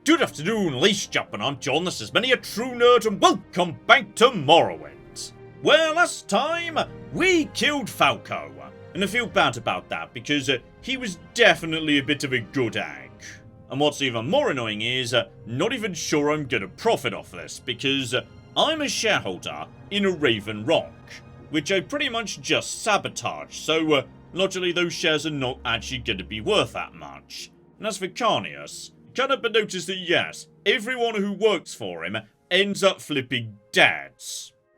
Good afternoon, ladies and gentlemen, I'm John, this is Many a True Nerd, and welcome back to Morrowind. Well, last time, we killed Falco, and I feel bad about that, because he was definitely a bit of a good egg. And what's even more annoying is, not even sure I'm gonna profit off this, because I'm a shareholder in a Raven Rock, which I pretty much just sabotaged, so logically those shares are not actually gonna be worth that much. And as for Carnius, can't help but notice that yes, everyone who works for him ends up flipping dead.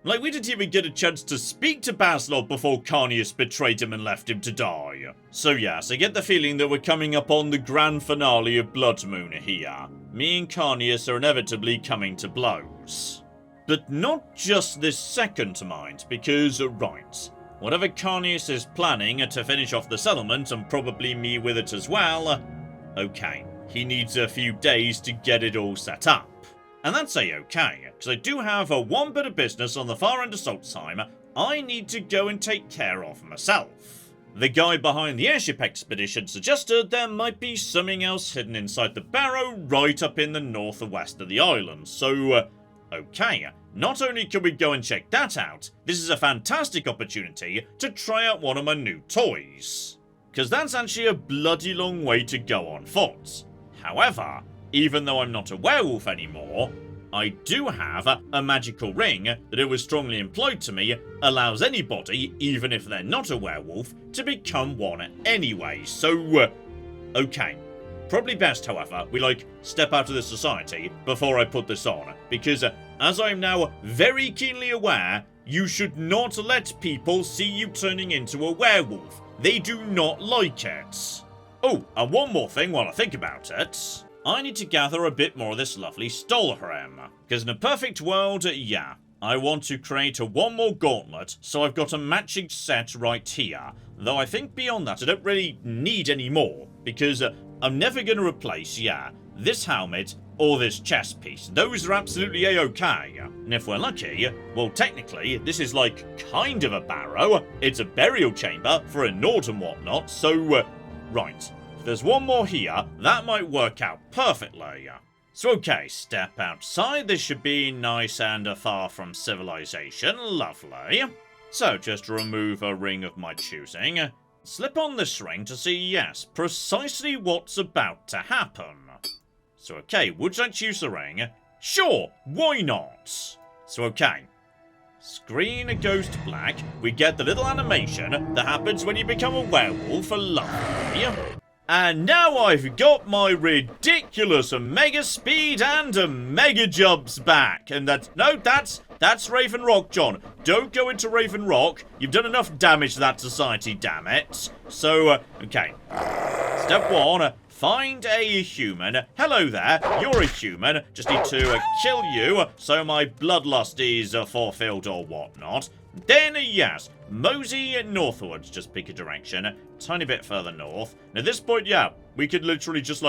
Like, we didn't even get a chance to speak to Baslov before Carnius betrayed him and left him to die. So yes, I get the feeling that we're coming up on the grand finale of Blood Moon here. Me and Carnius are inevitably coming to blows. But not just this second, mind, because, right, whatever Carnius is planning to finish off the settlement, and probably me with it as well, okay, he needs a few days to get it all set up. And that's a-okay, because I do have one bit of business on the far end of Saltzheim I need to go and take care of myself. The guy behind the airship expedition suggested there might be something else hidden inside the barrow right up in the northwest of the island, so, okay, not only can we go and check that out, this is a fantastic opportunity to try out one of my new toys. Because that's actually a bloody long way to go on foot. However, even though I'm not a werewolf anymore, I do have a magical ring that, it was strongly implied to me, allows anybody, even if they're not a werewolf, to become one anyway, so, okay. Probably best, however, we, step out of this society before I put this on, because, as I'm now very keenly aware, you should not let people see you turning into a werewolf. They do not like it. Oh, and one more thing while I think about it. I need to gather a bit more of this lovely Stalhrim. Because in a perfect world, yeah, I want to create one more gauntlet, so I've got a matching set right here. Though I think beyond that, I don't really need any more. Because I'm never going to replace, yeah, this helmet or this chest piece. Those are absolutely a-okay. And if we're lucky, well, technically, this is kind of a barrow. It's a burial chamber for a Nord and whatnot, so, right. If there's one more here, that might work out perfectly. So okay, step outside. This should be nice and far from civilization. Lovely. So just remove a ring of my choosing. Slip on this ring to see, yes, precisely what's about to happen. So okay, would you like to use the ring? Sure, why not? So okay. Screen goes to black. We get the little animation that happens when you become a werewolf. Lovely. And now I've got my ridiculous mega speed and mega jumps back. And that's Raven Rock, John. Don't go into Raven Rock. You've done enough damage to that society, damn it. So, okay. Step 1, find a human. Hello there, you're a human. Just need to kill you so my bloodlust is fulfilled or whatnot. Then, yes, mosey northwards, just pick a direction, tiny bit further north. And at this point, yeah, we could literally just,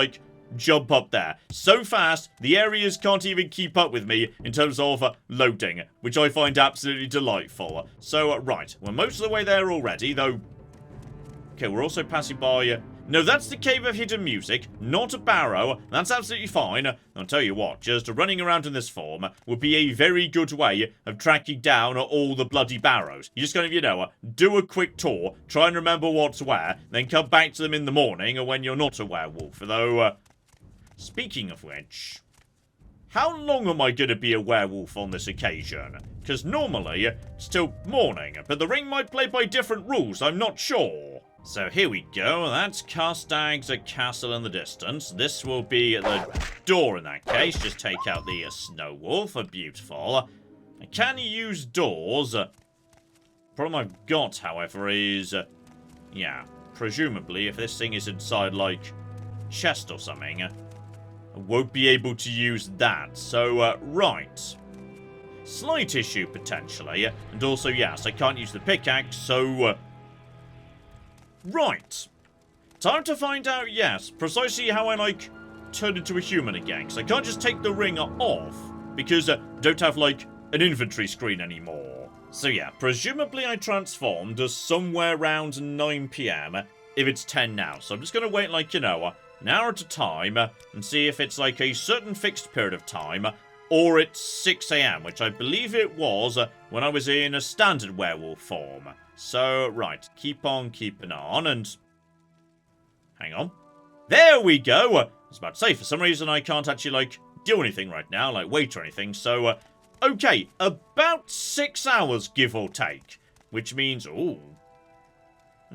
jump up there. So fast, the areas can't even keep up with me in terms of loading, which I find absolutely delightful. So, right, we're most of the way there already, though. Okay, we're also passing by... No, that's the Cave of Hidden Music, not a barrow. That's absolutely fine. I'll tell you what, just running around in this form would be a very good way of tracking down all the bloody barrows. You just kind of, do a quick tour, try and remember what's where, then come back to them in the morning or when you're not a werewolf. Though, speaking of which, how long am I going to be a werewolf on this occasion? Because normally, it's till morning, but the ring might play by different rules, I'm not sure. So here we go, that's Karstag's castle in the distance. This will be the door in that case. Just take out the snow wolf, beautiful. Can you use doors? Problem I've got, however, is, yeah, presumably if this thing is inside, chest or something, I won't be able to use that. So, right. Slight issue, potentially. And also, yes, I can't use the pickaxe, so... Right. Time to find out, yes, precisely how I, turn into a human again. Because I can't just take the ring off, because I don't have, an inventory screen anymore. So yeah, presumably I transformed somewhere around 9 PM, if it's 10 now. So I'm just going to wait, an hour at a time and see if it's like a certain fixed period of time, or it's 6 AM, which I believe it was when I was in a standard werewolf form. So, right, keep on keeping on, and... hang on. There we go! I was about to say, for some reason I can't actually, like, do anything right now, like wait or anything, so... okay, about 6 hours, give or take. Which means, ooh.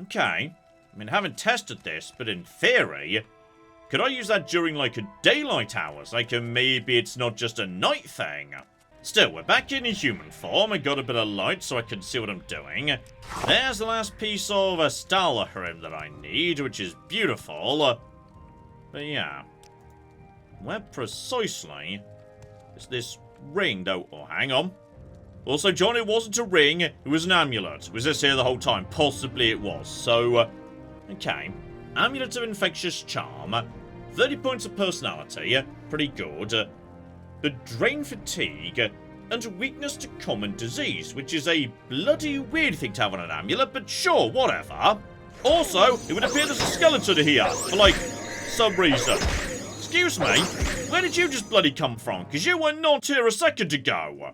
Okay. I mean, I haven't tested this, but in theory... could I use that during, like, a daylight hours? Like, maybe it's not just a night thing. Still, we're back in a human form. I got a bit of light so I can see what I'm doing. There's the last piece of Stalhrim that I need, which is beautiful. But yeah. Where precisely is this ring, though? Oh, hang on. Also, John, it wasn't a ring. It was an amulet. Was this here the whole time? Possibly it was. So, okay. Amulet of Infectious Charm. 30 points of personality. Pretty good. But Drain Fatigue. And Weakness to Common Disease, which is a bloody weird thing to have on an amulet, but sure, whatever. Also, it would appear there's a skeleton here, for, like, some reason. Excuse me, where did you just bloody come from? Because you were not here a second ago.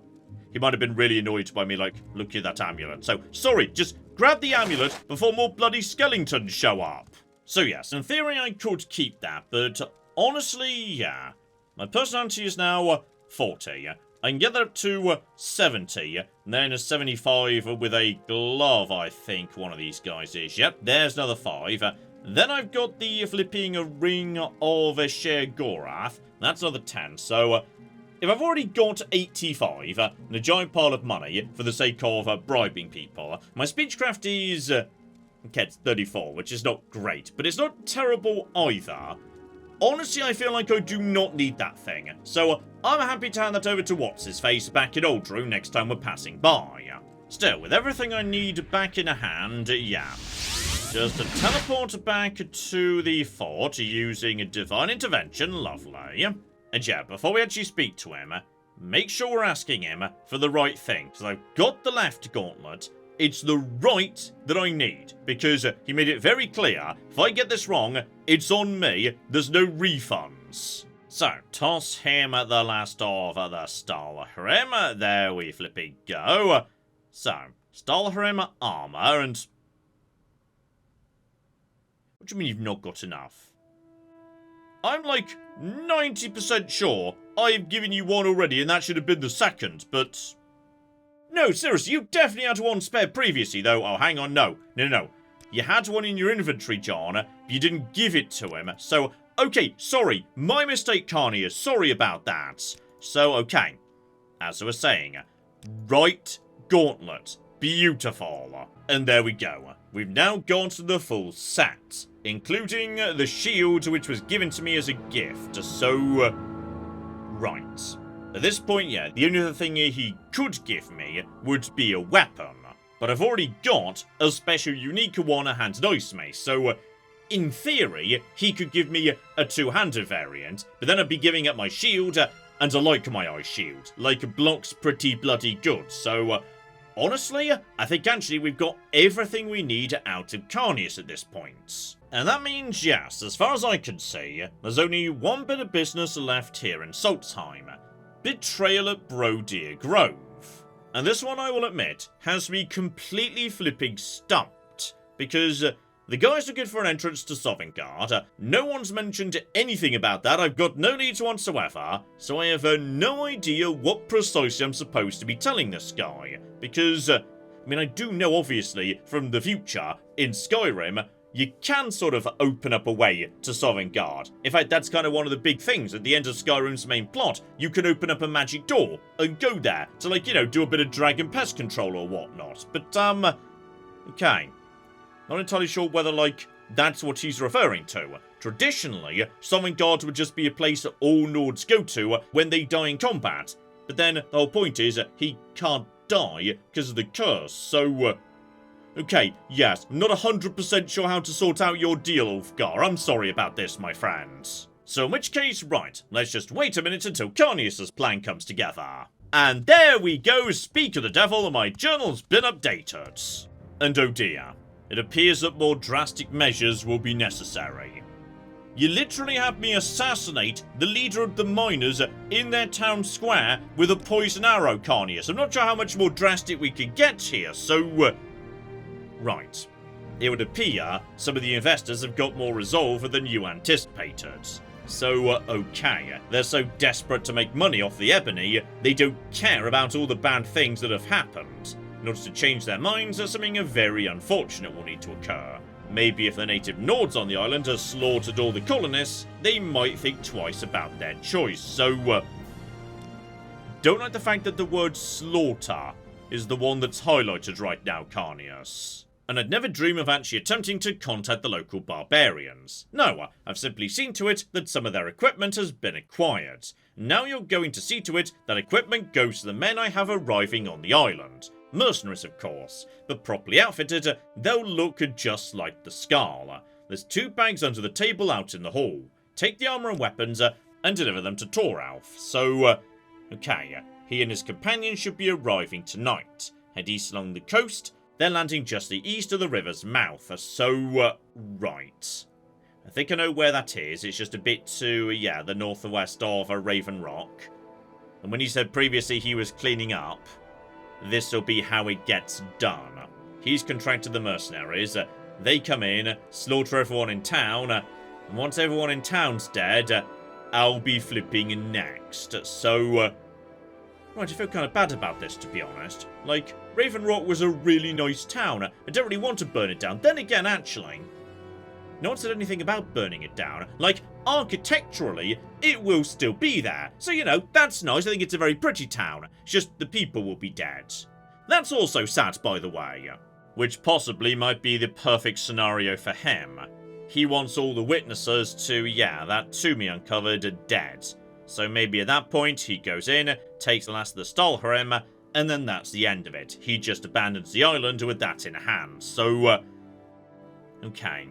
He might have been really annoyed by me, like, looking at that amulet. So, sorry, just grab the amulet before more bloody skeletons show up. So yes, in theory I could keep that, but honestly, yeah. My personality is now 40. I can get that up to 70, and then a 75 with a glove, I think one of these guys is. Yep, there's another 5. Then I've got the flipping ring of Shegorath. That's another 10, so if I've already got 85 and a giant pile of money for the sake of bribing people, my speechcraft is... okay, it's 34, which is not great, but it's not terrible either. Honestly, I feel like I do not need that thing, so I'm happy to hand that over to What's-His-Face back in Oldroom next time we're passing by. Still, with everything I need back in a hand, yeah. Just a teleport back to the fort using a divine intervention, lovely. And yeah, before we actually speak to him, make sure we're asking him for the right thing, because I've got the left gauntlet. It's the right that I need, because he made it very clear, if I get this wrong, it's on me, there's no refunds. So, toss him the last of the Stalhrim, there we flipping go. So, Stalhrim armor, and... what do you mean you've not got enough? I'm like 90% sure I've given you one already, and that should have been the second, but... no, seriously, you definitely had one spare previously, though. Oh, hang on, no. No. You had one in your inventory, John, but you didn't give it to him. So, okay, sorry. My mistake, Carnius. Sorry about that. So, okay. As I was saying, right gauntlet. Beautiful. And there we go. We've now got the full set, including the shield, which was given to me as a gift. So, right. At this point, yeah, the only other thing he could give me would be a weapon. But I've already got a special unique one-handed ice mace, so in theory, he could give me a two-handed variant, but then I'd be giving up my shield, and I like my ice shield. Like, blocks pretty bloody good, so honestly, I think actually we've got everything we need out of Carnius at this point. And that means, yes, as far as I can see, there's only one bit of business left here in Stalhrim. Betrayal at Brodeer Grove. And this one, I will admit, has me completely flipping stumped. Because the guys are good for an entrance to Sovngarde. No one's mentioned anything about that. I've got no needs whatsoever. So I have no idea what precisely I'm supposed to be telling this guy. Because, I mean, I do know, obviously, from the future, in Skyrim, you can sort of open up a way to Sovngarde. In fact, that's kind of one of the big things at the end of Skyrim's main plot. You can open up a magic door and go there to, like, you know, do a bit of dragon pest control or whatnot. But, okay. Not entirely sure whether, like, that's what he's referring to. Traditionally, Sovngarde would just be a place that all Nords go to when they die in combat. But then, the whole point is, he can't die because of the curse, so... okay, yes, I'm not 100% sure how to sort out your deal, Ulfgar. I'm sorry about this, my friends. So in which case, right, let's just wait a minute until Carnius' plan comes together. And there we go, speak of the devil, my journal's been updated. And oh dear, it appears that more drastic measures will be necessary. You literally had me assassinate the leader of the miners in their town square with a poison arrow, Carnius. I'm not sure how much more drastic we could get here, so... right. It would appear some of the investors have got more resolve than you anticipated. So, okay, they're so desperate to make money off the ebony, they don't care about all the bad things that have happened. In order to change their minds, something very unfortunate will need to occur. Maybe if the native Nords on the island have slaughtered all the colonists, they might think twice about their choice. So, don't like the fact that the word slaughter is the one that's highlighted right now, Carnius. And I'd never dream of actually attempting to contact the local barbarians. No, I've simply seen to it that some of their equipment has been acquired. Now you're going to see to it that equipment goes to the men I have arriving on the island. Mercenaries, of course, but properly outfitted, they'll look just like the Skull. There's 2 bags under the table out in the hall. Take the armour and weapons and deliver them to Toralf. So, okay, he and his companion should be arriving tonight. Head east along the coast. They're landing just the east of the river's mouth, so, right. I think I know where that is. It's just a bit to, yeah, the northwest of Raven Rock. And when he said previously he was cleaning up, this'll be how it gets done. He's contracted the mercenaries. They come in, slaughter everyone in town, and once everyone in town's dead, I'll be flipping next. So, right, I feel kind of bad about this, to be honest. Like, Raven Rock was a really nice town. I don't really want to burn it down. Then again, actually, no one said anything about burning it down. Like, architecturally, it will still be there. So, you know, that's nice. I think it's a very pretty town. It's just the people will be dead. That's also sad, by the way. Which possibly might be the perfect scenario for him. He wants all the witnesses to, yeah, that Toomey uncovered are dead. So maybe at that point, he goes in, takes the last of the Stalhrim, and then that's the end of it. He just abandons the island with that in hand. So, okay.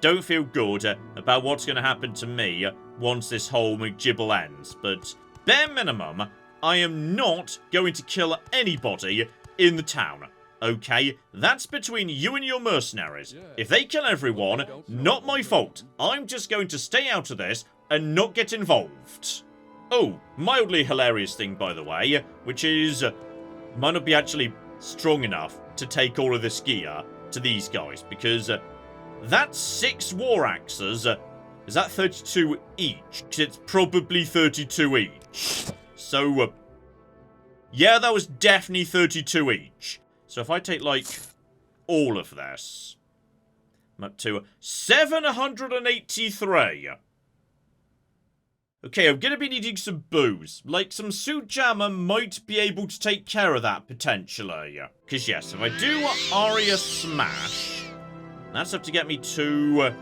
Don't feel good about what's going to happen to me once this whole McGibble ends, but bare minimum, I am not going to kill anybody in the town. Okay, that's between you and your mercenaries. If they kill everyone, not my fault. I'm just going to stay out of this and not get involved. Oh, mildly hilarious thing, by the way, which is, might not be actually strong enough to take all of this gear to these guys, because that's 6 war axes. Is that 32 each? Because it's probably 32 each. So, yeah, that was definitely 32 each. So if I take, like, all of this, I'm up to 783. Okay, I'm going to be needing some booze. Like, some Sujamma might be able to take care of that, potentially. Because, yes, if I do Aria Smash, that's up to get me to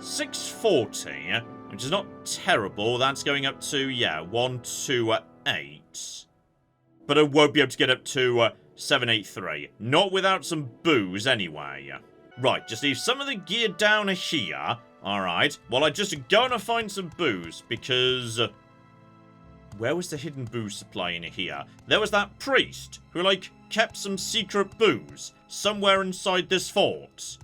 640, which is not terrible. That's going up to, yeah, 128. But I won't be able to get up to 783. Not without some booze, anyway. Right, just leave some of the gear down here. Alright, well, I just go and find some booze, because where was the hidden booze supply in here? There was that priest who, like, kept some secret booze somewhere inside this fort.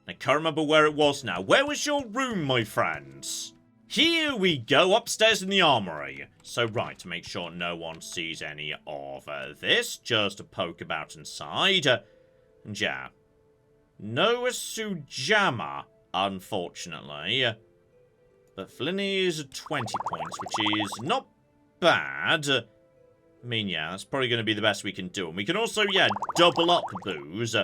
I can't remember where it was now. Where was your room, my friends? Here we go, upstairs in the armory. So, right, to make sure no one sees any of this, just to poke about inside. And yeah, no Sujamma, unfortunately. But Flinny is 20 points, which is not bad. I mean, yeah, that's probably going to be the best we can do. And we can also, yeah, double up booze.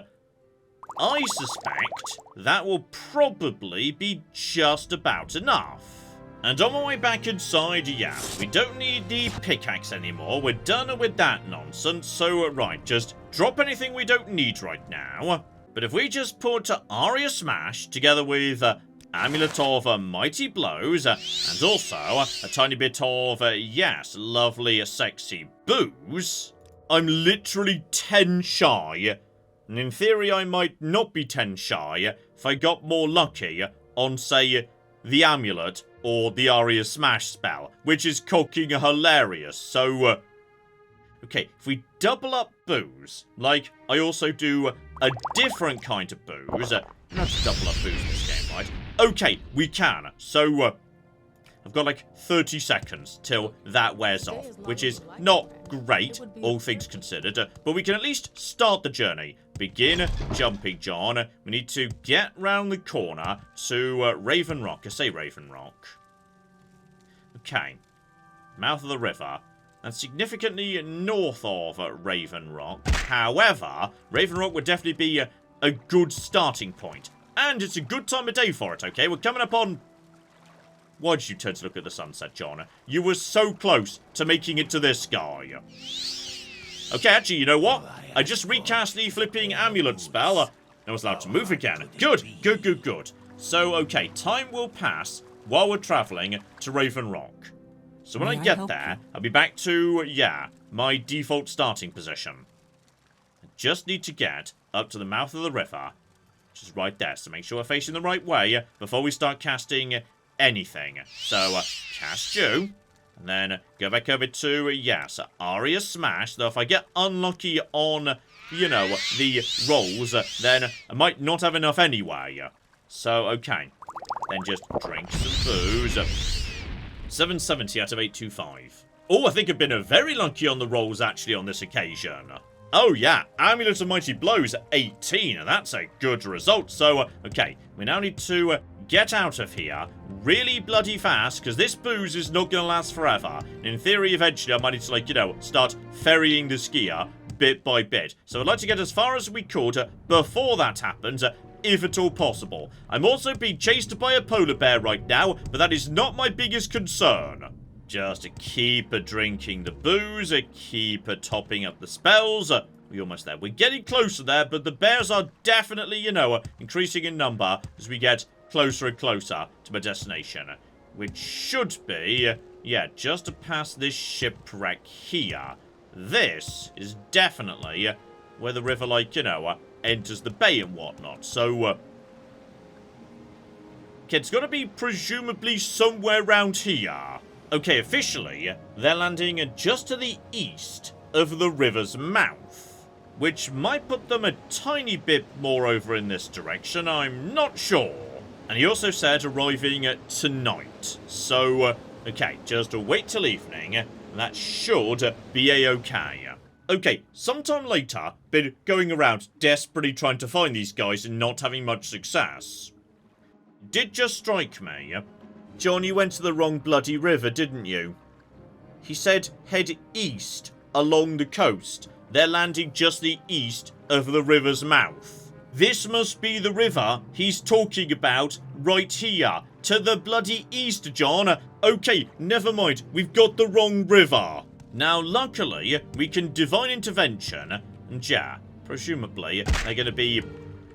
I suspect that will probably be just about enough. And on my way back inside, yeah, we don't need the pickaxe anymore. We're done with that nonsense. So, right, just drop anything we don't need right now. But if we just put Aria Smash together with Amulet of Mighty Blows, and also a tiny bit of, yes, lovely, sexy booze, I'm literally 10 shy. And in theory, I might not be 10 shy if I got more lucky on, say, the Amulet or the Aria Smash spell, which is cocking hilarious. So, okay, if we double up booze, like I also do a different kind of booze, you have to double up booze in this game, right? Okay, we can. So, I've got like 30 seconds till that wears off, which is not great, all things considered, but we can at least start the journey. Begin jumping, John. We need to get round the corner to Raven Rock. I say Raven Rock. Okay. Mouth of the river. That's significantly north of Raven Rock. However, Raven Rock would definitely be a good starting point. And it's a good time of day for it, okay? We're coming up on... Why did you turn to look at the sunset, John? You were so close to making it to this guy. Okay, actually, you know what? I just recast the flipping amulet spell. I was allowed to move again. Good, good, good, good. So, okay, time will pass while we're traveling to Raven Rock. So when I get there, I'll be back to, yeah, my default starting position. I just need to get up to the mouth of the river, which is right there. So make sure we're facing the right way before we start casting anything. So, cast you. And then go back over to, yes, Aria Smash. Though if I get unlucky on, you know, the rolls, then I might not have enough anyway. So, okay. Then just drink some booze. 770 out of 825. Oh, I think I've been very lucky on the rolls, actually, on this occasion. Oh, yeah. Amulet of Mighty Blows, 18. That's a good result. So, okay. We now need to get out of here really bloody fast, because this booze is not going to last forever. In theory, eventually, I might need to, like, you know, start ferrying the skier bit by bit. So I'd like to get as far as we could before that happens, if at all possible. I'm also being chased by a polar bear right now, but that is not my biggest concern. Just keep drinking the booze, keep topping up the spells. We're almost there. We're getting closer there, but the bears are definitely, you know, increasing in number as we get closer and closer to my destination, which should be, yeah, just past this shipwreck here. This is definitely where the river, like, you know, enters the bay and whatnot. So, okay, it's got to be presumably somewhere around here. Okay, officially, they're landing just to the east of the river's mouth, which might put them a tiny bit more over in this direction, I'm not sure. And he also said arriving tonight. So, okay, just wait till evening. That should be a-okay. Okay, sometime later, been going around desperately trying to find these guys and not having much success. Did just strike me. John, you went to the wrong bloody river, didn't you? He said head east along the coast. They're landing just the east of the river's mouth. This must be the river he's talking about right here. To the bloody east, John. Okay, never mind. We've got the wrong river. Now, luckily, we can divine intervention. And yeah, presumably, they're going to be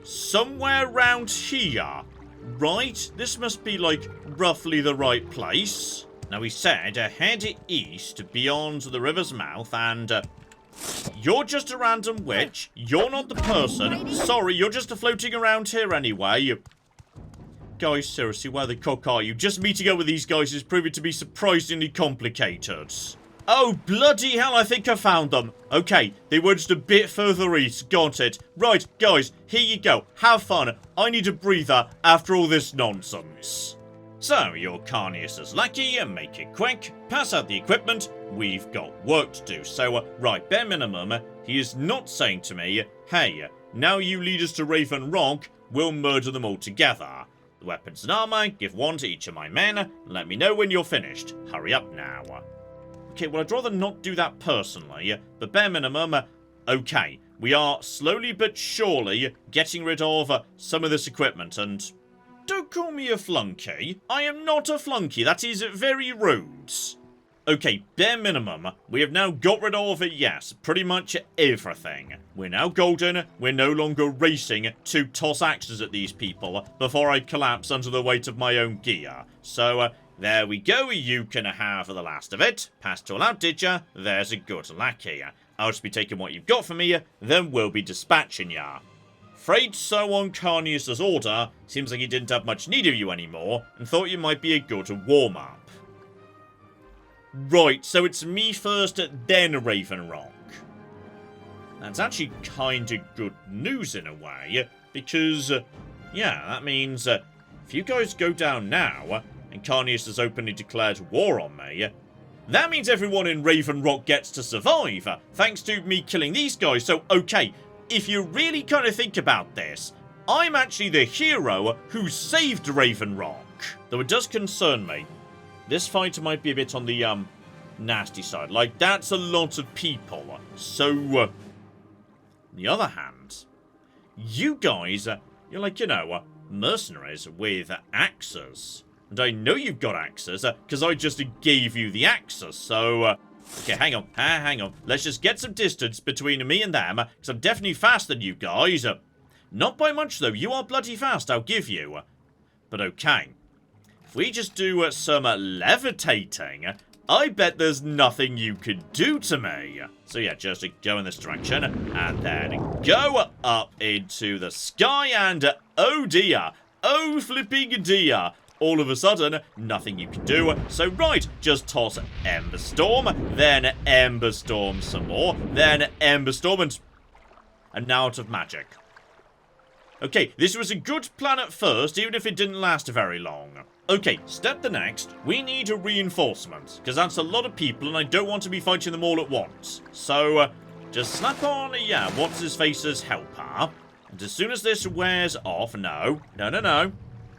somewhere around here. Right? This must be, like, roughly the right place. Now, he said head east beyond the river's mouth and... you're just a random witch. You're not the person. Sorry, you're just floating around here anyway. Guys, seriously, where the cock are you? Just meeting up with these guys is proving to be surprisingly complicated. Oh, bloody hell, I think I found them. Okay, they were just a bit further east. Got it. Right, guys, here you go. Have fun. I need a breather after all this nonsense. So, you're Carnius' lackey, and make it quick. Pass out the equipment. We've got work to do. So, right, bare minimum, he is not saying to me, hey, now you lead us to Raven Rock, we'll murder them all together. The weapons and armor, give one to each of my men. Let me know when you're finished. Hurry up now. Okay, well, I'd rather not do that personally, but bare minimum, okay. We are slowly but surely getting rid of some of this equipment, and... don't call me a flunky. I am not a flunky. That is very rude. Okay, bare minimum. We have now got rid of, yes, pretty much everything. We're now golden. We're no longer racing to toss axes at these people before I collapse under the weight of my own gear. So, there we go. You can have the last of it. Passed all out, did ya? There's a good lackey. I'll just be taking what you've got for me, then we'll be dispatching ya. Afraid so on Carnius' order. Seems like he didn't have much need of you anymore, and thought you might be a good warm-up. Right, so it's me first, then Raven Rock. That's actually kind of good news in a way, because, yeah, that means if you guys go down now, and Carnius has openly declared war on me, that means everyone in Raven Rock gets to survive, thanks to me killing these guys. So, okay, if you really kind of think about this, I'm actually the hero who saved Raven Rock. Though it does concern me. This fight might be a bit on the, nasty side. Like, that's a lot of people. So, on the other hand, you guys, you're like, you know, mercenaries with axes. And I know you've got axes, because I just gave you the axes, so... okay, hang on, hang on. Let's just get some distance between me and them, because I'm definitely faster than you guys. Not by much, though. You are bloody fast, I'll give you. But okay. If we just do some levitating, I bet there's nothing you could do to me. So yeah, just go in this direction, and then go up into the sky, and oh dear, oh flipping dear. All of a sudden, nothing you can do. So right, just toss Ember Storm, then Ember Storm some more, then Ember Storm, and now out of magic. Okay, this was a good plan at first, even if it didn't last very long. Okay, step the next. We need a reinforcement, because that's a lot of people, and I don't want to be fighting them all at once. So, just slap on, yeah, what's-his-face's helper. And as soon as this wears off, no,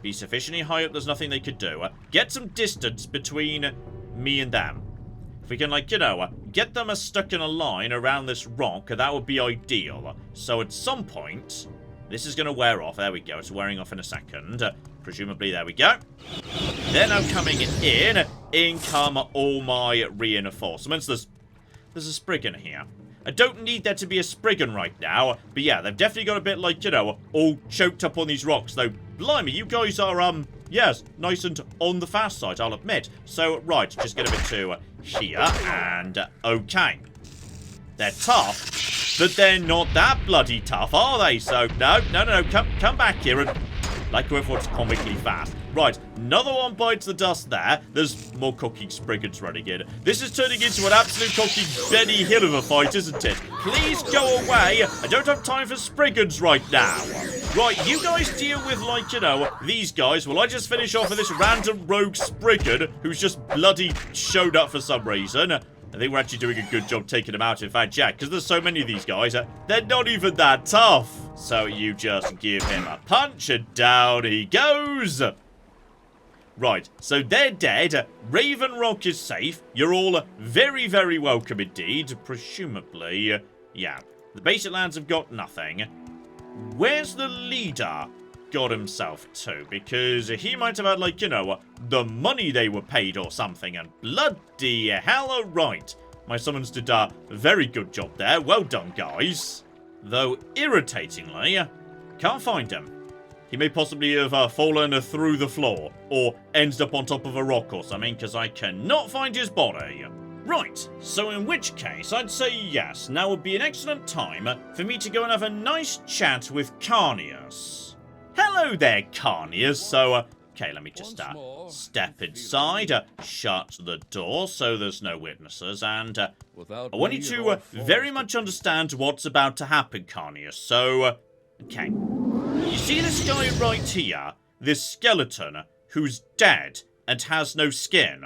be sufficiently high up, there's nothing they could do. Get some distance between me and them. If we can, like, you know, get them stuck in a line around this rock, that would be ideal. So at some point, this is going to wear off. There we go. It's wearing off in a second. Presumably, there we go. Then I'm coming in. In come all my reinforcements. There's a Spriggan here. I don't need there to be a Spriggan right now. But yeah, they've definitely got a bit like, you know, all choked up on these rocks. Though, blimey, you guys are, yes, nice and on the fast side, I'll admit. So, right, just get a bit to here. And, okay. They're tough, but they're not that bloody tough, are they? So, no, come back here and... like whoever's comically fast. Right, another one bites the dust there. There's more cooking Spriggans running in. This is turning into an absolute cooking Benny Hill of a fight, isn't it? Please go away. I don't have time for Spriggans right now. Right, you guys deal with, like, you know, these guys. Well, I just finish off with this random rogue Spriggan who's just bloody showed up for some reason. I think we're actually doing a good job taking them out, in fact, Jack, because there's so many of these guys, they're not even that tough. So you just give him a punch, and down he goes. Right, so they're dead. Raven Rock is safe. You're all very, very welcome indeed. Presumably, yeah. The basic lands have got nothing. Where's the leader got himself to? Because he might have had, like, you know, the money they were paid or something. And bloody hell, right. My summons did a very good job there. Well done, guys. Though, irritatingly, can't find him. He may possibly have fallen through the floor, or ended up on top of a rock or something, because I cannot find his body. Right, so in which case, I'd say yes, now would be an excellent time for me to go and have a nice chat with Carnius. Hello there, Carnius. So, okay, let me just step inside, shut the door so there's no witnesses, and I want you to very much understand what's about to happen, Carnius. So, okay. You see this guy right here? This skeleton who's dead and has no skin?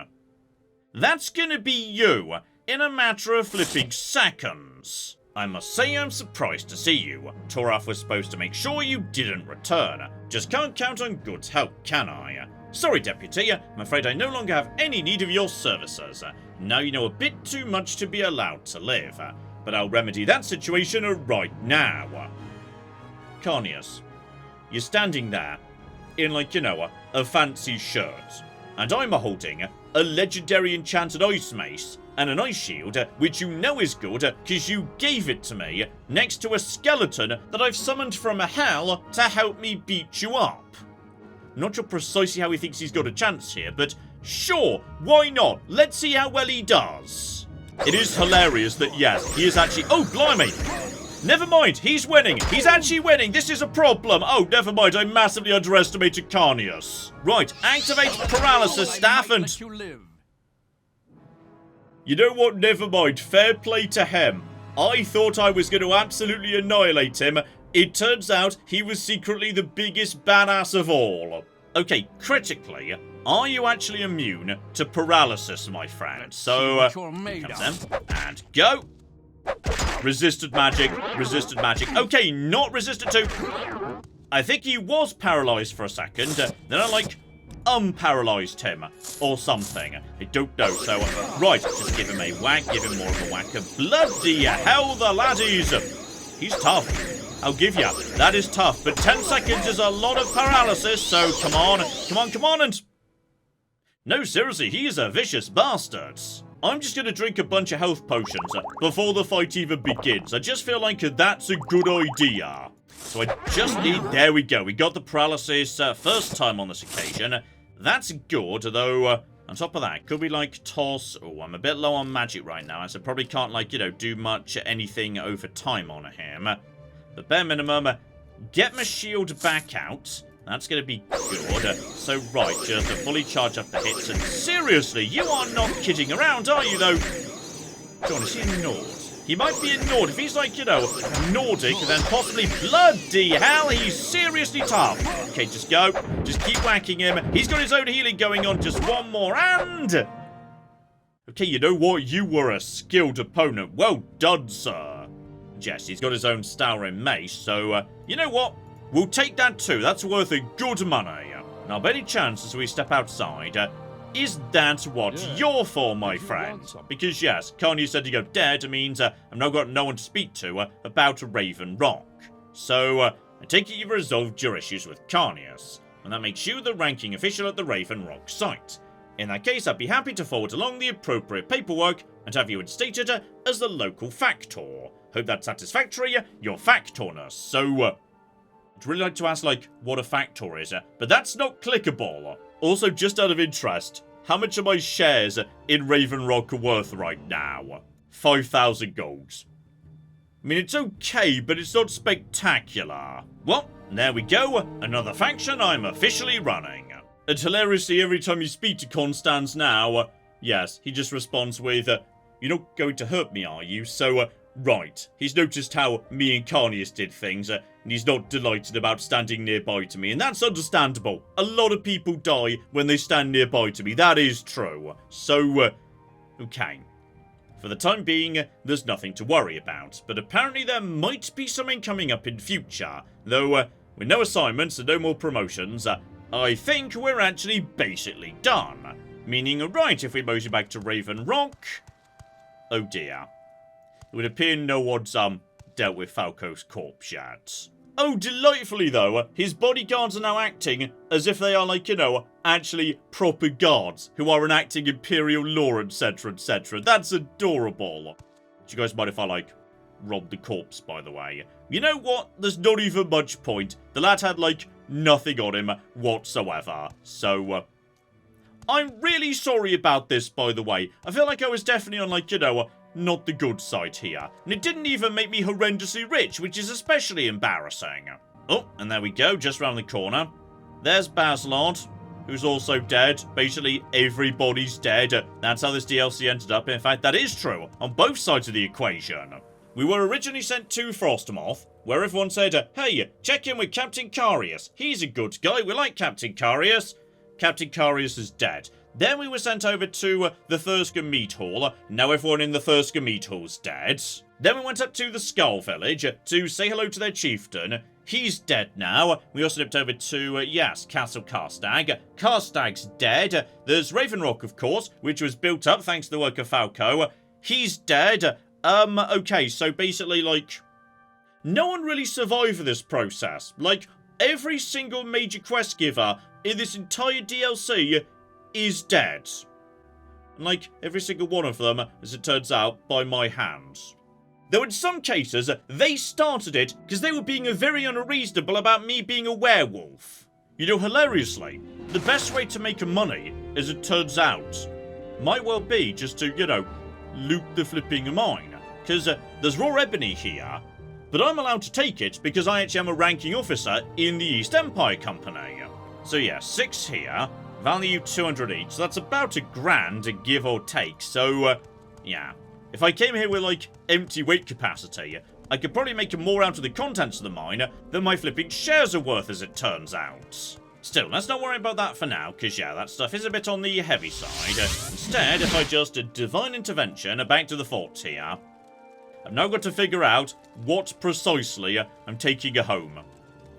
That's gonna be you in a matter of flipping seconds. I must say I'm surprised to see you. Toraf was supposed to make sure you didn't return. Just can't count on good help, can I? Sorry, Deputy. I'm afraid I no longer have any need of your services. Now you know a bit too much to be allowed to live. But I'll remedy that situation right now. Carnius, you're standing there in, like, you know, a fancy shirt. And I'm holding a legendary enchanted ice mace and an ice shield, which you know is good because you gave it to me, next to a skeleton that I've summoned from hell to help me beat you up. Not sure precisely how he thinks he's got a chance here, but sure, why not? Let's see how well he does. It is hilarious that, yes, he is actually... oh, blimey! Never mind, he's winning. He's actually winning. This is a problem. Oh, never mind. I massively underestimated Carnius. Right, activate paralysis staff and... you know what? Never mind. Fair play to him. I thought I was going to absolutely annihilate him. It turns out he was secretly the biggest badass of all. Okay, critically, are you actually immune to paralysis, my friend? So, and go. Resisted magic, resisted magic. Okay, not resisted to. I think he was paralyzed for a second. Then I, like, unparalyzed him or something. I don't know. So, right, just give him a whack, give him more of a whack. Bloody hell, the laddies. He's tough. I'll give you. That is tough. But 10 seconds is a lot of paralysis. So, come on, and... No, seriously, he is a vicious bastard. I'm just going to drink a bunch of health potions before the fight even begins. I just feel like that's a good idea. So I just need... There we go. We got the paralysis first time on this occasion. That's good, though... on top of that, could we, like, toss... Oh, I'm a bit low on magic right now, so I probably can't, like, you know, do much anything over time on him. But bare minimum, get my shield back out. That's going to be good. So, right, just to fully charge up the hits. And seriously, you are not kidding around, are you, though? John, is he a Nord? He might be a Nord. If he's like, you know, Nordic, then possibly bloody hell, he's seriously tough. Okay, just go. Just keep whacking him. He's got his own healing going on. Just one more, and... Okay, you know what? You were a skilled opponent. Well done, sir. Yes, he's got his own Stalhrim mace, so, you know what? We'll take that too. That's worth a good money. Now, by any chance, as we step outside, is that what you're for, my friend? Because, yes, Carnius said to go dead means I've now got no one to speak to about Raven Rock. So, I take it you've resolved your issues with Carnius, and that makes you the ranking official at the Raven Rock site. In that case, I'd be happy to forward along the appropriate paperwork and have you instated as the local factor. Hope that's satisfactory, your factorness. So, I'd really like to ask, like, what a factor is, but that's not clickable. Also, just out of interest, how much are my shares in Raven Rock worth right now? 5,000 golds. I mean, it's okay, but it's not spectacular. Well, there we go. Another faction I'm officially running. And hilariously, every time you speak to Constance now, yes, he just responds with, you're not going to hurt me, are you? So, right. He's noticed how me and Carnius did things, and he's not delighted about standing nearby to me, and that's understandable. A lot of people die when they stand nearby to me, that is true. So, okay. For the time being, there's nothing to worry about, but apparently there might be something coming up in future. Though, with no assignments and no more promotions, I think we're actually basically done. Meaning, right, if we motion back to Raven Rock... Oh dear. It would appear no one's, dealt with Falco's corpse yet. Oh, delightfully, though, his bodyguards are now acting as if they are, like, you know, actually proper guards who are enacting Imperial law, etc., etc. That's adorable. Do you guys mind if I, like, rob the corpse, by the way? You know what? There's not even much point. The lad had, like, nothing on him whatsoever. So, I'm really sorry about this, by the way. I feel like I was definitely on, like, you know, not the good side here. And it didn't even make me horrendously rich, which is especially embarrassing. Oh, and there we go, just round the corner. There's MacLeod, who's also dead. Basically, everybody's dead. That's how this DLC ended up. In fact, that is true on both sides of the equation. We were originally sent to Frostmoth, where everyone said, hey, check in with Captain Carnius. He's a good guy. We like Captain Carnius. Captain Carnius is dead. Then we were sent over to the Thursker Meat Hall. Now everyone in the Thursker Meat Hall's dead. Then we went up to the Skull Village to say hello to their chieftain. He's dead now. We also dipped over to, yes, Castle Karstag. Karstag's dead. There's Raven Rock, of course, which was built up thanks to the work of Falco. He's dead. Okay, so basically, like, no one really survived this process. Like, every single major quest giver in this entire DLC is dead. Like, every single one of them, as it turns out, by my hands. Though in some cases, they started it because they were being very unreasonable about me being a werewolf. You know, hilariously, the best way to make money, as it turns out, might well be just to, you know, loot the flipping mine. Because there's raw ebony here, but I'm allowed to take it because I actually am a ranking officer in the East Empire Company. So yeah, 6 here, value 200 each, so that's about $1,000, give or take. So, yeah. If I came here with, like, empty weight capacity, I could probably make more out of the contents of the mine than my flipping shares are worth, as it turns out. Still, let's not worry about that for now, because, yeah, that stuff is a bit on the heavy side. Instead, if I just divine intervention back to the fort here, I've now got to figure out what precisely I'm taking home.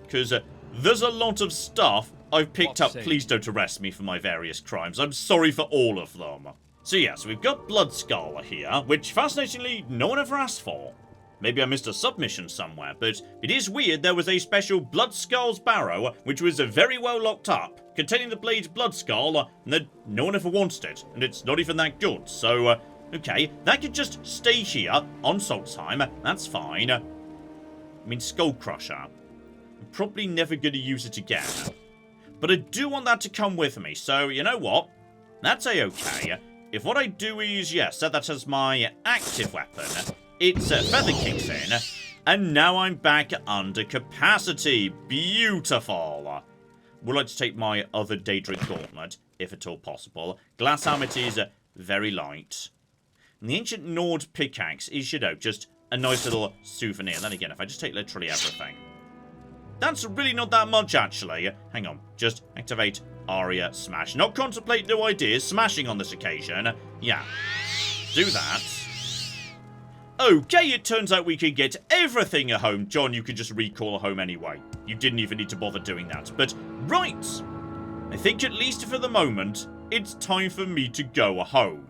Because there's a lot of stuff I've picked up. Please don't arrest me for my various crimes. I'm sorry for all of them. So, yes, we've got Bloodskull here, which, fascinatingly, no one ever asked for. Maybe I missed a submission somewhere, but it is weird there was a special Bloodskull's barrow, which was very well locked up, containing the blade Bloodskull, and then no one ever wanted it, and it's not even that good, so, okay, that could just stay here on Stalhrim, that's fine. I mean, Skull Crusher. I'm probably never going to use it again, but I do want that to come with me, so, you know what? That's a-okay. If what I do is, yes, set that as my active weapon, its feather kicks in, and now I'm back under capacity. Beautiful. Would like to take my other Daedric Gauntlet, if at all possible. Glass helmet is very light. And the Ancient Nord pickaxe is, you know, just a nice little souvenir. Then again, if I just take literally everything. That's really not that much, actually. Hang on. Just activate Aria Smash. Not contemplate new ideas. Smashing on this occasion. Yeah. Do that. Okay, it turns out we could get everything at home. John, you could just recall home anyway. You didn't even need to bother doing that. But, right. I think at least for the moment, it's time for me to go home.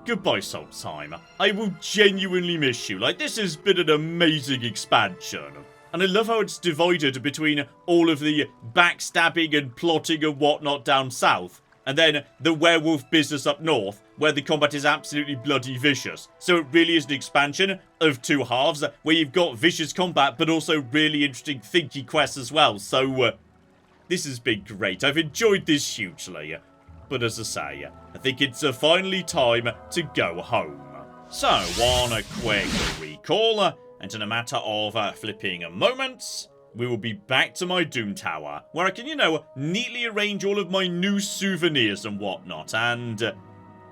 Goodbye, Stalhrim. I will genuinely miss you. Like, this has been an amazing expansion. And I love how it's divided between all of the backstabbing and plotting and whatnot down south, and then the werewolf business up north, where the combat is absolutely bloody vicious. So it really is an expansion of two halves, where you've got vicious combat, but also really interesting thinky quests as well. So, this has been great. I've enjoyed this hugely. But as I say, I think it's finally time to go home. So, on a quick recall, and in a matter of flipping moments, we will be back to my Doom Tower, where I can, you know, neatly arrange all of my new souvenirs and whatnot, and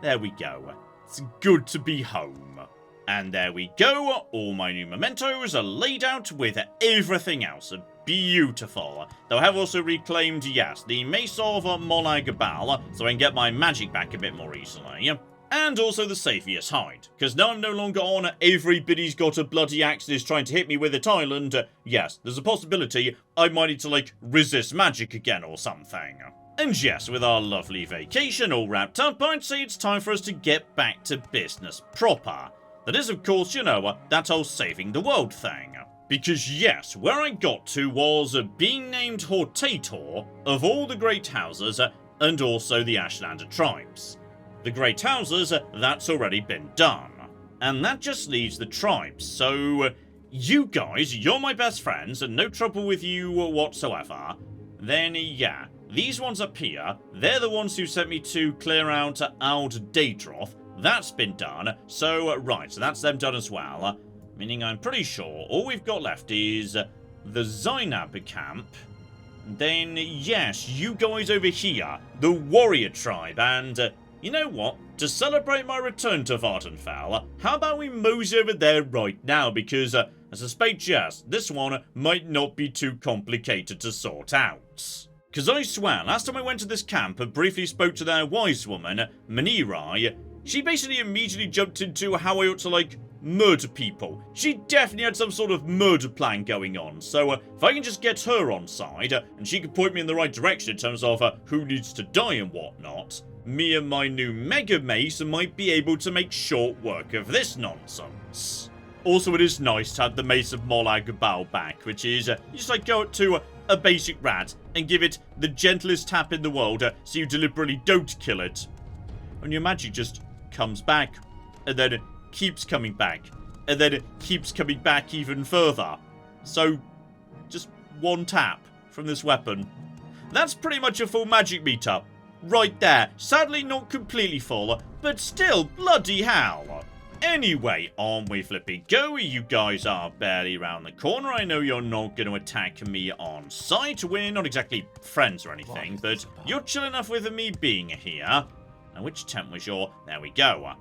there we go. It's good to be home. And there we go, all my new mementos are laid out with everything else. Beautiful. Though I have also reclaimed, yes, the Mace of Molag Bal, so I can get my magic back a bit more easily. And also the Saphius Hide, because now I'm no longer on everybody's got a bloody axe and is trying to hit me with it island. Yes, there's a possibility I might need to, like, resist magic again or something. And yes, with our lovely vacation all wrapped up, I'd say it's time for us to get back to business proper. That is, of course, you know, that whole saving the world thing. Because yes, where I got to was being named Hortator of all the Great Houses and also the Ashlander tribes. The Great Houses, that's already been done. And that just leaves the tribes, so you guys, you're my best friends and no trouble with you whatsoever. Then yeah, these ones up here, they're the ones who sent me to clear out Ald Daedroth. That's been done, so right, so that's them done as well. Meaning I'm pretty sure all we've got left is the Zainab camp. Then yes, you guys over here, the warrior tribe, and you know what? To celebrate my return to Vvardenfell, how about we mosey over there right now? Because I suspect, yes, this one might not be too complicated to sort out. Because I swear, last time I went to this camp and briefly spoke to their wise woman, Minerai, she basically immediately jumped into how I ought to, like, murder people. She definitely had some sort of murder plan going on. So if I can just get her on side, and she can point me in the right direction in terms of who needs to die and whatnot, me and my new Mega Mace might be able to make short work of this nonsense. Also, it is nice to have the Mace of Molag Bal back, which is, you just like go up to a basic rat and give it the gentlest tap in the world so you deliberately don't kill it. And your magic just comes back, and then it keeps coming back, and then it keeps coming back even further. So, just one tap from this weapon. That's pretty much a full magic meter. Right there. Sadly not completely full, but still, bloody hell. Anyway, on we flipping go. You guys are barely around the corner. I know you're not going to attack me on sight. We're not exactly friends or anything, but you're chill enough with me being here. Now, which tent was your... There we go.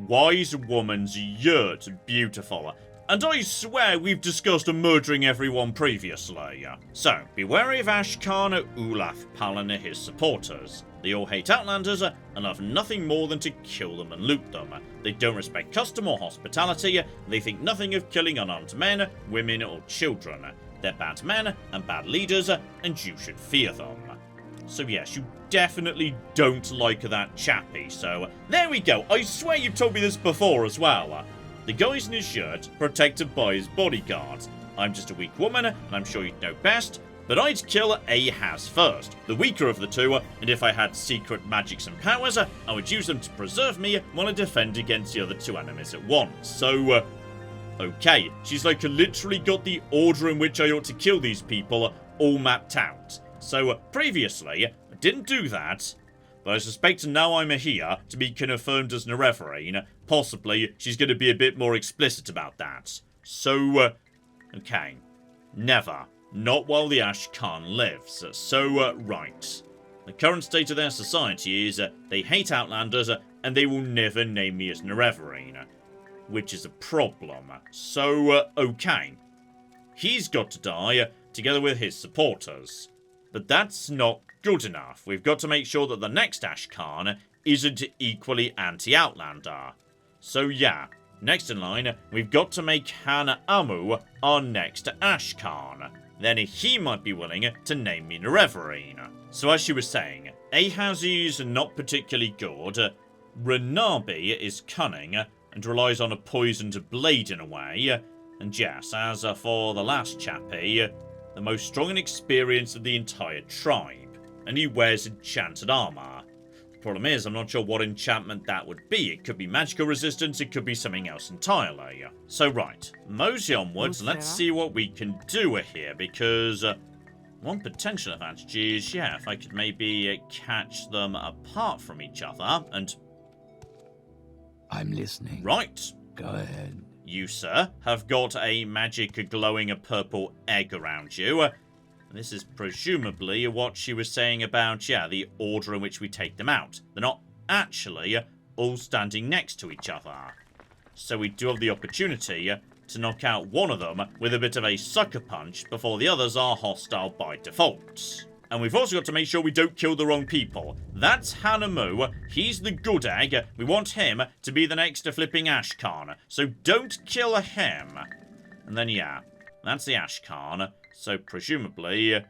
Wise Woman's Yurt. Beautiful. And I swear we've discussed murdering everyone previously. So, be wary of Ashkan, Ulaf, Palan and his supporters. They all hate Outlanders and love nothing more than to kill them and loot them. They don't respect custom or hospitality. They think nothing of killing unarmed men, women or children. They're bad men and bad leaders, and you should fear them. So yes, you definitely don't like that chappie. So there we go. I swear you've told me this before as well. The guy's in his shirt, protected by his bodyguards. I'm just a weak woman, and I'm sure you'd know best. But I'd kill Ahaz first, the weaker of the two, and if I had secret magics and powers, I would use them to preserve me while I defend against the other two enemies at once. So, okay, she's like literally got the order in which I ought to kill these people all mapped out. So, previously, I didn't do that, but I suspect now I'm here to be confirmed as Nerevarine. Possibly, she's going to be a bit more explicit about that. So, okay, never. Not while the Ash Khan lives. So, right. The current state of their society is they hate Outlanders and they will never name me as Nerevarine, which is a problem. So, okay. He's got to die together with his supporters. But that's not good enough. We've got to make sure that the next Ash Khan isn't equally anti-Outlander. So, yeah. Next in line, we've got to make Han Amu our next Ash Khan. Then he might be willing to name me Nerevarine. So as she was saying, Ahaz is not particularly good, Renabi is cunning, and relies on a poisoned blade in a way, and yes, as for the last chappie, the most strong and experienced of the entire tribe, and he wears enchanted armour. The problem is, I'm not sure what enchantment that would be. It could be magical resistance, it could be something else entirely. So right, mosey onwards, let's see what we can do here, because one potential advantage is, yeah, if I could maybe catch them apart from each other, and... I'm listening. Right. Go ahead. You, sir, have got a magic glowing purple egg around you. This is presumably what she was saying about, yeah, the order in which we take them out. They're not actually all standing next to each other. So we do have the opportunity to knock out one of them with a bit of a sucker punch before the others are hostile by default. And we've also got to make sure we don't kill the wrong people. That's Hanamu. He's the good egg. We want him to be the next flipping Ashkan. So don't kill him. And then, yeah, that's the Ashkan. So presumably,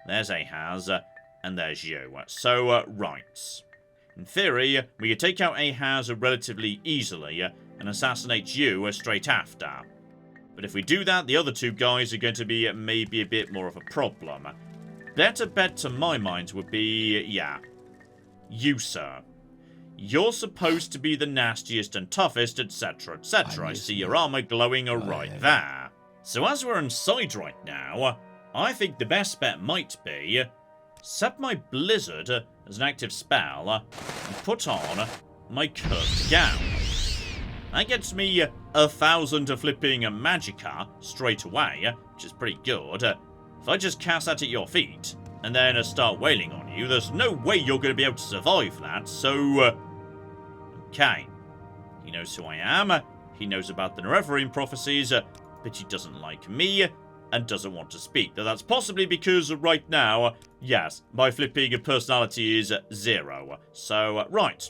there's Ahaz, and there's you. So, right. In theory, we could take out Ahaz relatively easily and assassinate you straight after. But if we do that, the other two guys are going to be maybe a bit more of a problem. Better bet to my mind would be, yeah, you, sir. You're supposed to be the nastiest and toughest, etc., etc. I see your armor glowing right there. So as we're inside right now, I think the best bet might be set my Blizzard as an active spell and put on my Cursed Gown. That gets me 1,000 flipping magicka straight away, which is pretty good. If I just cast that at your feet and then start wailing on you, there's no way you're going to be able to survive that, so... okay. He knows who I am, he knows about the Nerevarine prophecies, but he doesn't like me and doesn't want to speak. Now, that's possibly because right now, yes, my flipping personality is 0. So, right.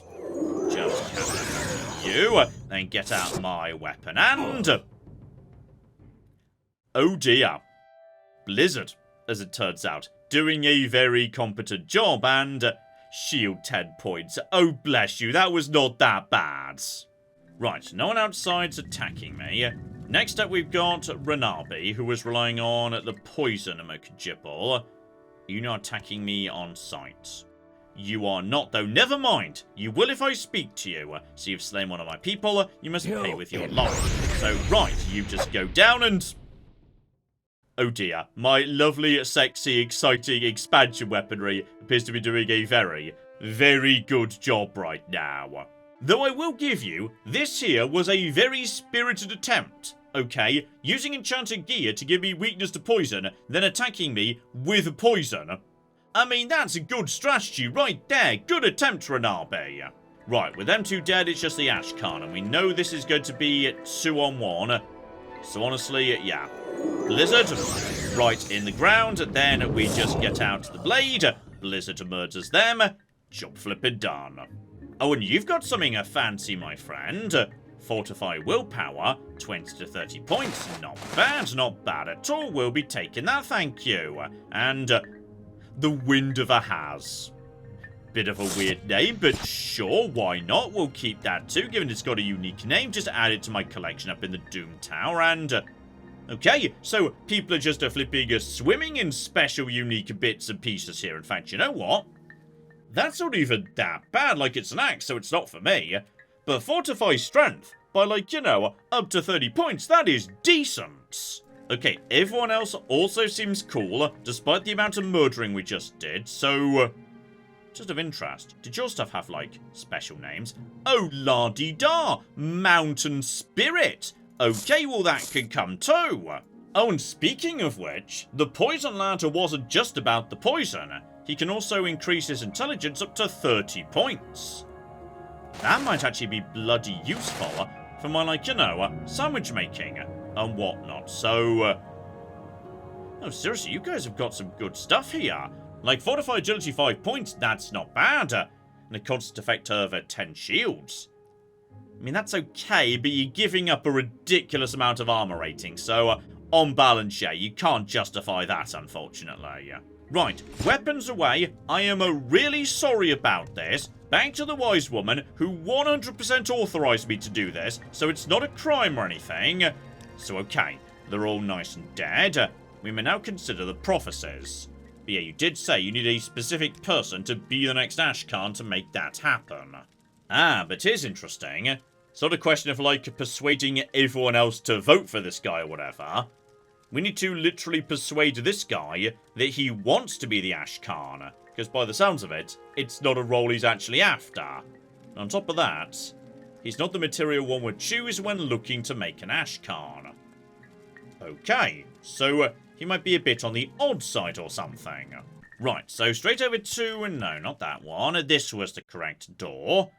Just cast you, then get out my weapon and... oh dear. Blizzard, as it turns out, doing a very competent job and... shield 10 points. Oh, bless you, that was not that bad. Right, no one outside's attacking me. Next up, we've got Renabi, who was relying on the poison McJibble. You're not attacking me on sight. You are not, though. Never mind. You will if I speak to you. So you've slain one of my people. You must pay with your life. So, right, you just go down and... oh dear. My lovely, sexy, exciting expansion weaponry appears to be doing a very, very good job right now. Though I will give you, this here was a very spirited attempt, okay? Using enchanted gear to give me weakness to poison, then attacking me with poison. I mean, that's a good strategy right there. Good attempt, Renabi. Right, with them two dead, it's just the Ashkan, and we know this is going to be 2-on-1. So honestly, yeah. Blizzard, right in the ground. Then we just get out the blade. Blizzard murders them. Job flipping done. Oh, and you've got something fancy, my friend. Fortify willpower, 20 to 30 points. Not bad at all. We'll be taking that, thank you. And the Wind of Ahaz. Bit of a weird name, but sure, why not? We'll keep that too, given it's got a unique name. Just add it to my collection up in the Doom Tower, and okay, so people are just flipping swimming in special unique bits and pieces here. In fact, you know what? That's not even that bad. Like, it's an axe, so it's not for me. But Fortify Strength by, like, you know, up to 30 points. That is decent. Okay, everyone else also seems cool, despite the amount of murdering we just did. So, just of interest, did your stuff have, like, special names? Oh, la-di-da! Mountain Spirit! Okay, well, that could come too. Oh, and speaking of which, the Poison Lad wasn't just about the poison. He can also increase his intelligence up to 30 points. That might actually be bloody useful for my, like, you know, sandwich making and whatnot. So, oh, seriously, you guys have got some good stuff here. Like, Fortify Agility 5 points, that's not bad. And a constant effect of 10 shields. I mean, that's okay, but you're giving up a ridiculous amount of armor rating. So, on balance, yeah, you can't justify that, unfortunately. Right, weapons away. I am really sorry about this. Back to the wise woman who 100% authorized me to do this, so it's not a crime or anything. So, okay, they're all nice and dead. We may now consider the prophecies. But yeah, you did say you need a specific person to be the next Ashcan to make that happen. Ah, but here's interesting. It's not a question of, like, persuading everyone else to vote for this guy or whatever. We need to literally persuade this guy that he wants to be the Ashcan. Because by the sounds of it, it's not a role he's actually after. And on top of that, he's not the material one would choose when looking to make an Ashcan. Okay, so he might be a bit on the odd side or something. Right, so straight over to... no, not that one. This was the correct door.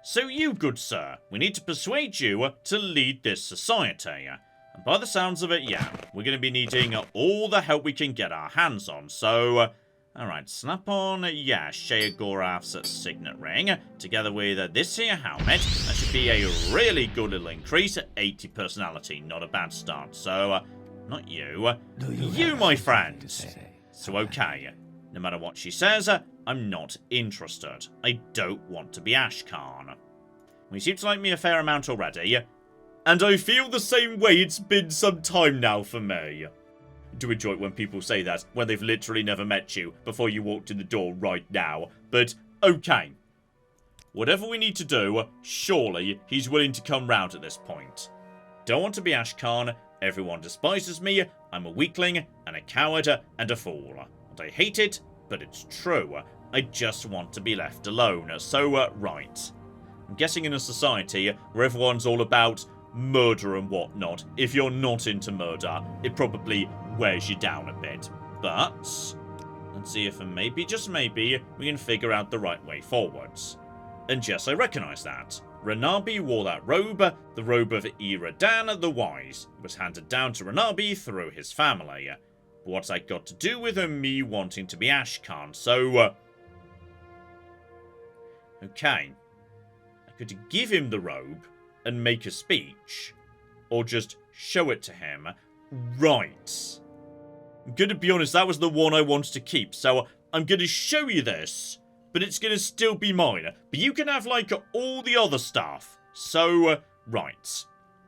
So you, good sir, we need to persuade you to lead this society. And by the sounds of it, yeah, we're going to be needing all the help we can get our hands on. So, alright, snap on, yeah, Sheogorath's signet ring, together with this here helmet. That should be a really good little increase. 80 personality, not a bad start. So, not you. You, my friend. So, okay, no matter what she says, I'm not interested. I don't want to be Ashcan. We seem to like me a fair amount already. And I feel the same way. It's been some time now for me. Do enjoy it when people say that, when they've literally never met you before you walked in the door right now. But, okay. Whatever we need to do, surely he's willing to come round at this point. Don't want to be Ashcan. Everyone despises me. I'm a weakling, and a coward, and a fool. And I hate it, but it's true. I just want to be left alone. So, right. I'm guessing in a society where everyone's all about murder and whatnot, if you're not into murder, it probably wears you down a bit. But let's see if maybe, just maybe, we can figure out the right way forwards. And yes, I recognise that. Renabi wore that robe, the robe of Eradan the Wise. It was handed down to Renabi through his family. But what's that got to do with me wanting to be Ashcan? So, okay. I could give him the robe and make a speech, or just show it to him. Right. I'm gonna be honest, that was the one I wanted to keep, so I'm gonna show you this, but it's gonna still be mine. But you can have, like, all the other stuff. So, right.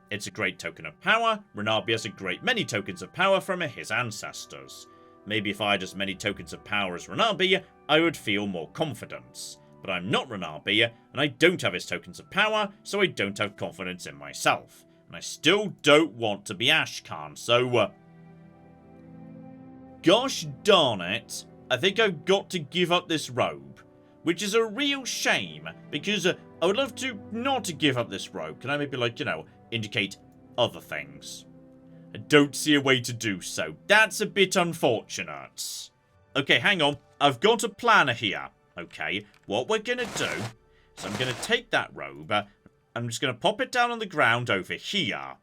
It's a great token of power. Renabi has a great many tokens of power from his ancestors. Maybe if I had as many tokens of power as Renabi, I would feel more confidence. But I'm not Renabi, and I don't have his tokens of power, so I don't have confidence in myself. And I still don't want to be Ashcan, so, gosh darn it, I think I've got to give up this robe. Which is a real shame, because I would love to not to give up this robe. Can I maybe, like, you know, indicate other things? I don't see a way to do so. That's a bit unfortunate. Okay, hang on. I've got a planner here. Okay, what we're going to do is I'm going to take that robe, I'm just going to pop it down on the ground over here.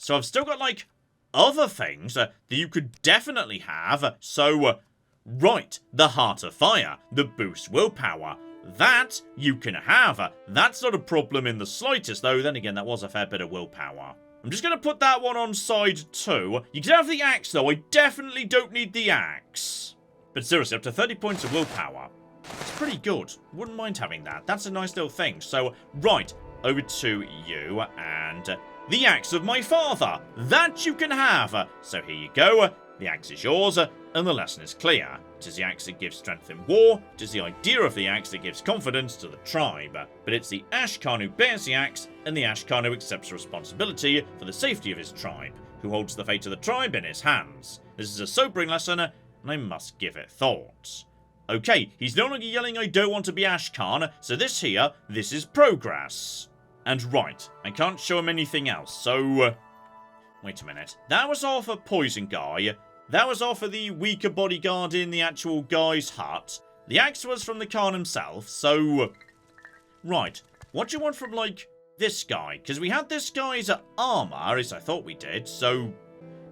So I've still got, like, other things that you could definitely have. So, right, the Heart of Fire, the boost willpower. That you can have. That's not a problem in the slightest, though. Then again, that was a fair bit of willpower. I'm just going to put that one on side too. You can have the axe, though. I definitely don't need the axe. But seriously, up to 30 points of willpower. It's pretty good. Wouldn't mind having that. That's a nice little thing. So, right, over to you and the axe of my father. That you can have. So here you go. The axe is yours, and the lesson is clear. It is the axe that gives strength in war. It is the idea of the axe that gives confidence to the tribe. But it's the Ashkan who bears the axe, and the Ashkan who accepts responsibility for the safety of his tribe, who holds the fate of the tribe in his hands. This is a sobering lesson, and I must give it thought. Okay, he's no longer yelling, I don't want to be Ashkan, so this is progress. And right, I can't show him anything else, so... wait a minute. That was all for Poison Guy. That was all for the weaker bodyguard in the actual guy's hut. The axe was from the Khan himself, so... right, what do you want from, like, this guy? Because we had this guy's armour, at least I thought we did, so...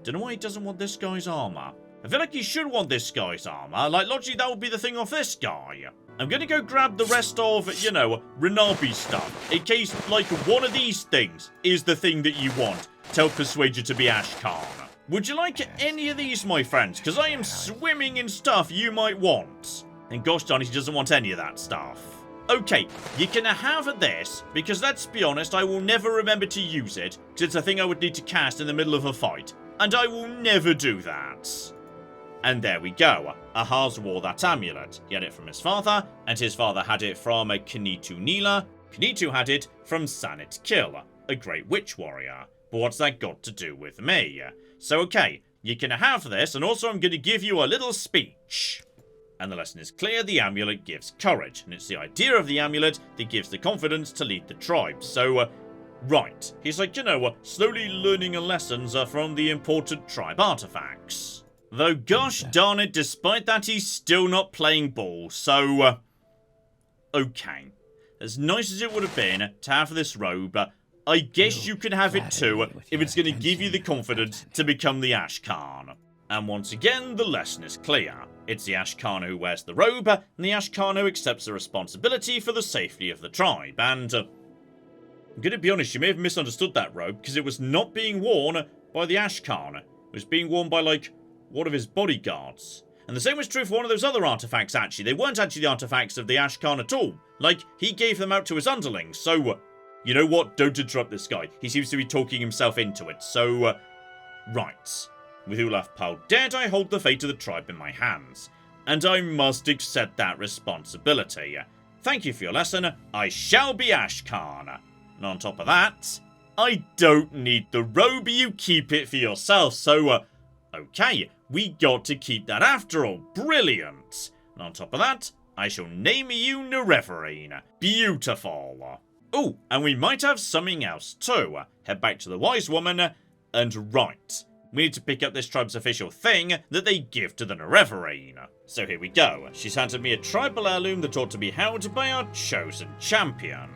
don't know why he doesn't want this guy's armour. I feel like he should want this guy's armour. Like, logically, that would be the thing off this guy. I'm going to go grab the rest of, you know, Renabi's stuff. In case, like, one of these things is the thing that you want to help persuade you to be Ashkan. Would you like any of these, my friends? Because I am swimming in stuff you might want. And gosh darn it, he doesn't want any of that stuff. Okay, you can have this, because let's be honest, I will never remember to use it, because it's a thing I would need to cast in the middle of a fight. And I will never do that. And there we go. Ahaz wore that amulet. He had it from his father, and his father had it from Knitu Nila. Knitu had it from Sanit Kill, a great witch warrior. But what's that got to do with me? So okay, you can have this, and also I'm going to give you a little speech. And the lesson is clear, the amulet gives courage, and it's the idea of the amulet that gives the confidence to lead the tribe. So, right, he's like, you know, slowly learning lessons from the important tribe artifacts. Though, gosh darn it, despite that, he's still not playing ball, so, okay. As nice as it would have been to have this robe, I guess you can have it too, if it's going to give you the confidence to become the Ashkan. And once again, the lesson is clear. It's the Ashkan who wears the robe, and the Ashkan who accepts the responsibility for the safety of the tribe, and, I'm going to be honest, you may have misunderstood that robe, because it was not being worn by the Ashkan. It was being worn by, like, one of his bodyguards. And the same was true for one of those other artifacts, actually. They weren't actually the artifacts of the Ashkan at all. Like, he gave them out to his underlings, so... you know what? Don't interrupt this guy. He seems to be talking himself into it, so... right. With Ulaf Pal dead, I hold the fate of the tribe in my hands. And I must accept that responsibility. Thank you for your lesson. I shall be Ashkan. And on top of that, I don't need the robe. You keep it for yourself, so... okay, we got to keep that after all. Brilliant. And on top of that, I shall name you Nerevarine. Beautiful. Oh, and we might have something else too. Head back to the wise woman, and right. We need to pick up this tribe's official thing that they give to the Nerevarine. So here we go. She's handed me a tribal heirloom that ought to be held by our chosen champion.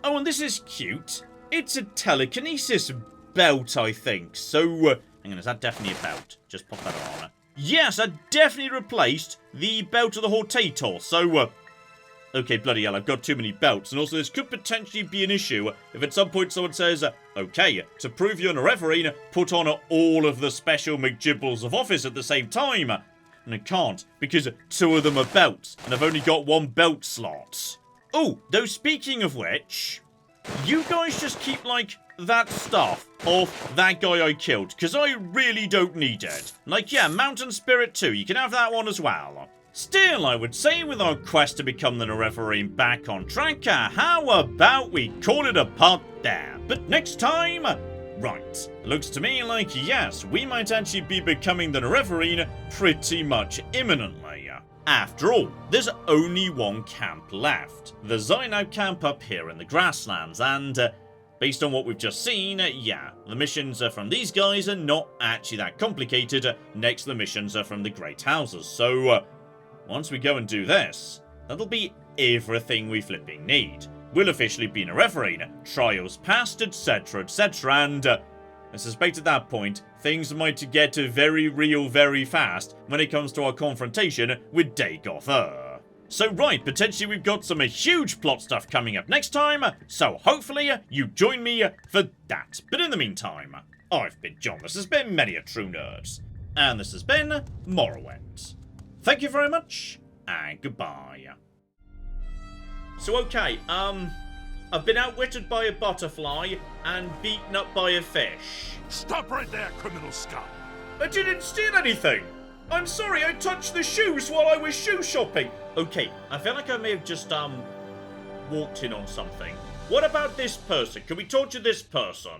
Oh, and this is cute. It's a telekinesis belt, I think. So, hang on, is that definitely a belt? Just pop that on. Yes, that definitely replaced the belt of the Hortator. So, okay, bloody hell, I've got too many belts. And also, this could potentially be an issue if at some point someone says, okay, to prove you're Nerevarine, put on all of the special McGibbles of office at the same time. And I can't, because 2 of them are belts, and I've only got 1 belt slot. Oh, though speaking of which, you guys just keep, like, that stuff off that guy I killed, because I really don't need it. Like, yeah, Mountain Spirit too, you can have that one as well. Still, I would say with our quest to become the Nerevarine back on track, how about we call it a part there? But next time, right, it looks to me like, yes, we might actually be becoming the Nerevarine pretty much imminently. After all, there's only 1 camp left, the Zainab camp up here in the grasslands, and based on what we've just seen, yeah, the missions from these guys are not actually that complicated next to the missions from the Great Houses, so once we go and do this, that'll be everything we flipping need. We'll officially be Nerevarine, trials passed, etc, etc, and I suspect at that point, things might get very real very fast when it comes to our confrontation with Dagoth. So right, potentially we've got some huge plot stuff coming up next time, so hopefully you join me for that. But in the meantime, I've been John, this has been Many a True Nerds, and this has been Morrowind. Thank you very much, and goodbye. So okay, I've been outwitted by a butterfly and beaten up by a fish. Stop right there, criminal scum! I didn't steal anything! I'm sorry, I touched the shoes while I was shoe shopping! Okay, I feel like I may have just, walked in on something. What about this person? Can we talk to this person?